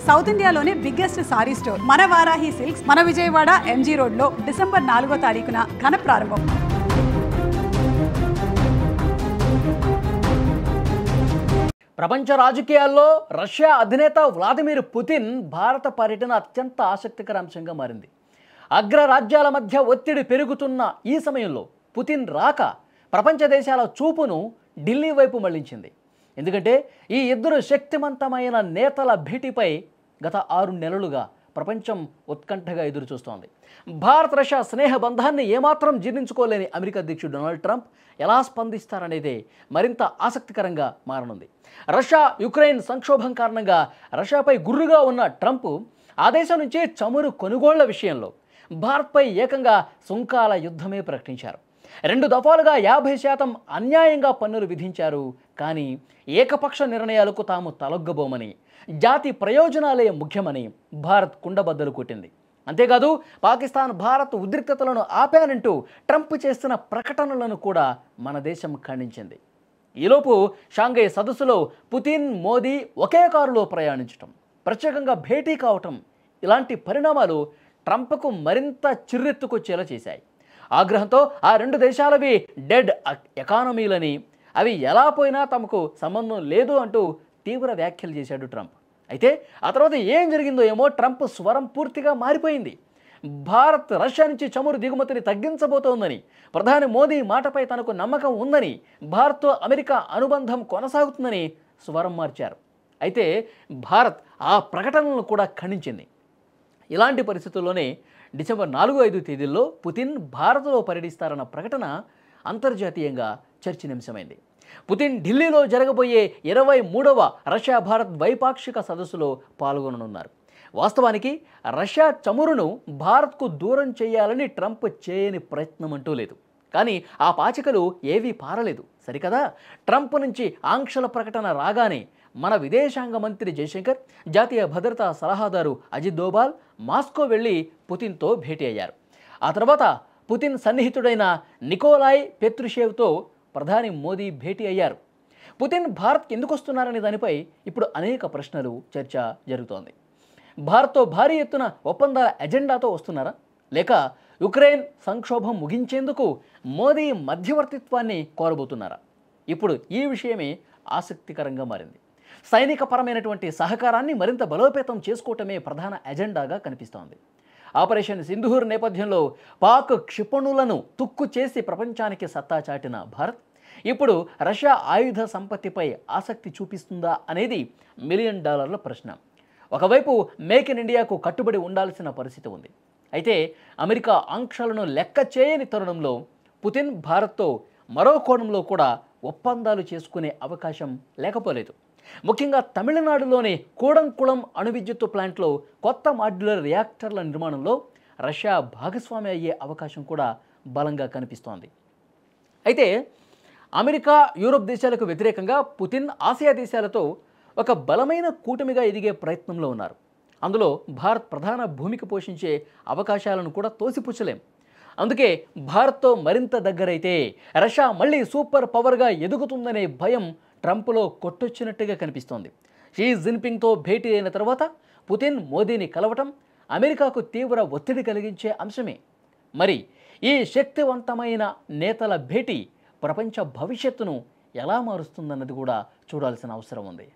South ఇండియాలోనే biggest sorry store మన Varahi silks మన విజయవాడ ఎంజీ రోడ్లో డిసెంబర్ 4వ తారీఖున ఘన ప్రారంభం. ప్రపంచ రాజకీయాల్లో రష్యా అధినేత వ్లాదిమిర్ పుతిన్ భారత పర్యటన అత్యంత ఆసక్తికర అంశంగా మారింది. అగ్రరాజ్యాల మధ్య ఒత్తిడి పెరుగుతున్న ఈ సమయంలో పుతిన్ రాక ప్రపంచ దేశాల చూపును ఢిల్లీ వైపు మళ్లించింది. ఎందుకంటే ఈ ఇద్దరు శక్తివంతమైన నేతల భేటీపై గత 6 నెలలుగా ప్రపంచం ఉత్కంఠగా ఎదురుచూస్తోంది. భారత్ రష్యా స్నేహ బంధాన్ని ఏమాత్రం జీర్ణించుకోలేని అమెరికా అధ్యక్షుడు డొనాల్డ్ ట్రంప్ ఎలా స్పందిస్తారనేదే మరింత ఆసక్తికరంగా మారనుంది. రష్యా యుక్రెయిన్ సంక్షోభం కారణంగా రష్యాపై గుర్రుగా ఉన్న ట్రంప్ ఆ దేశం నుంచి చమురు కొనుగోళ్ల విషయంలో భారత్పై ఏకంగా సుంకాల యుద్ధమే ప్రకటించారు. 2 దఫాలుగా 50% అన్యాయంగా పన్నులు విధించారు. కానీ ఏకపక్ష నిర్ణయాలకు తాము తలొగ్గబోమని, జాతి ప్రయోజనాలే ముఖ్యమని భారత్ కుండబద్దలు కొట్టింది. అంతేకాదు పాకిస్తాన్ భారత్ ఉద్రిక్తతలను ఆపానంటూ ట్రంప్ చేస్తున్న ప్రకటనలను కూడా మన దేశం ఖండించింది. ఈలోపు షాంఘై సదస్సులో పుతిన్ మోదీ ఒకే కారులో ప్రయాణించటం, ప్రత్యేకంగా భేటీ కావటం ఇలాంటి పరిణామాలు ట్రంప్కు మరింత చిర్రెత్తుకొచ్చేలా చేశాయి. ఆగ్రహంతో ఆ 2 దేశాలవి డెడ్ ఎకానమీలని, అవి ఎలా పోయినా తమకు సంబంధం లేదు అంటూ తీవ్ర వ్యాఖ్యలు చేశాడు ట్రంప్. అయితే ఆ తర్వాత ఏం జరిగిందో ఏమో ట్రంప్ స్వరం పూర్తిగా మారిపోయింది. భారత్ రష్యా నుంచి చమురు దిగుమతిని తగ్గించబోతోందని, ప్రధాని మోదీ మాటపై తనకు నమ్మకం ఉందని, భారత్తో అమెరికా అనుబంధం కొనసాగుతుందని స్వరం మార్చారు. అయితే భారత్ ఆ ప్రకటనలను కూడా ఖండించింది. ఇలాంటి పరిస్థితుల్లోనే డిసెంబర్ 4-5 తేదీల్లో పుతిన్ భారత్లో పర్యటిస్తారన్న ప్రకటన అంతర్జాతీయంగా చర్చనీయాంశమైంది. పుతిన్ ఢిల్లీలో జరగబోయే 23వ రష్యా భారత్ ద్వైపాక్షిక సదస్సులో పాల్గొననున్నారు. వాస్తవానికి రష్యా చమురును భారత్కు దూరం చేయాలని ట్రంప్ చేయని ప్రయత్నం అంటూ లేదు. కానీ ఆ పాచికలు ఏవీ పారలేదు సరికదా. ట్రంప్ నుంచి ఆంక్షల ప్రకటన రాగానే మన విదేశాంగ మంత్రి జయశంకర్, జాతీయ భద్రతా సలహాదారు అజిత్ దోబాల్ మాస్కో వెళ్లి పుతిన్తో భేటీ అయ్యారు. ఆ తర్వాత పుతిన్ సన్నిహితుడైన నికోలాయ్ పెత్రుషేవ్తో ప్రధాని మోదీ భేటీ అయ్యారు. పుతిన్ భారత్కి ఎందుకు వస్తున్నారనే దానిపై ఇప్పుడు అనేక ప్రశ్నలు, చర్చ జరుగుతోంది. భారత్తో భారీ ఎత్తున ఒప్పందాల ఎజెండాతో వస్తున్నారా, లేక యుక్రెయిన్ సంక్షోభం ముగించేందుకు మోదీ మధ్యవర్తిత్వాన్ని కోరబోతున్నారా? ఇప్పుడు ఈ విషయమే ఆసక్తికరంగా మారింది. సైనికపరమైనటువంటి సహకారాన్ని మరింత బలోపేతం చేసుకోవటమే ప్రధాన ఎజెండాగా కనిపిస్తోంది. ఆపరేషన్ సింధూర్ నేపథ్యంలో పాక్ క్షిపణులను తుక్కు చేసి ప్రపంచానికి సత్తా చాటిన భారత్ ఇప్పుడు రష్యా ఆయుధ సంపత్తిపై ఆసక్తి చూపిస్తుందా అనేది $1 మిలియన్ ప్రశ్న. ఒకవైపు మేక్ ఇన్ ఇండియాకు కట్టుబడి ఉండాల్సిన పరిస్థితి ఉంది. అయితే అమెరికా ఆంక్షలను లెక్క చేయని తరుణంలో పుతిన్ భారత్తో మరో కోణంలో కూడా ఒప్పందాలు చేసుకునే అవకాశం లేకపోలేదు. ముఖ్యంగా తమిళనాడులోని కూడంకుళం అణు విద్యుత్తు ప్లాంట్లో కొత్త మాడ్యులర్ రియాక్టర్ల నిర్మాణంలో రష్యా భాగస్వామి అయ్యే అవకాశం కూడా బలంగా కనిపిస్తోంది. అయితే అమెరికా, యూరోప్ దేశాలకు వ్యతిరేకంగా పుతిన్ ఆసియా దేశాలతో ఒక బలమైన కూటమిగా ఎదిగే ప్రయత్నంలో ఉన్నారు. అందులో భారత్ ప్రధాన భూమిక పోషించే అవకాశాలను కూడా తోసిపుచ్చలేం. అందుకే భారత్తో మరింత దగ్గరైతే రష్యా మళ్ళీ సూపర్ పవర్గా ఎదుగుతుందనే భయం ట్రంప్లో కొట్టొచ్చినట్టుగా కనిపిస్తోంది. షీ జిన్పింగ్తో భేటీ అయిన తర్వాత పుతిన్ మోదీని కలవటం అమెరికాకు తీవ్ర ఒత్తిడి కలిగించే అంశమే. మరి ఈ శక్తివంతమైన నేతల భేటీ ప్రపంచ భవిష్యత్తును ఎలా మారుస్తుందన్నది కూడా చూడాల్సిన అవసరం ఉంది.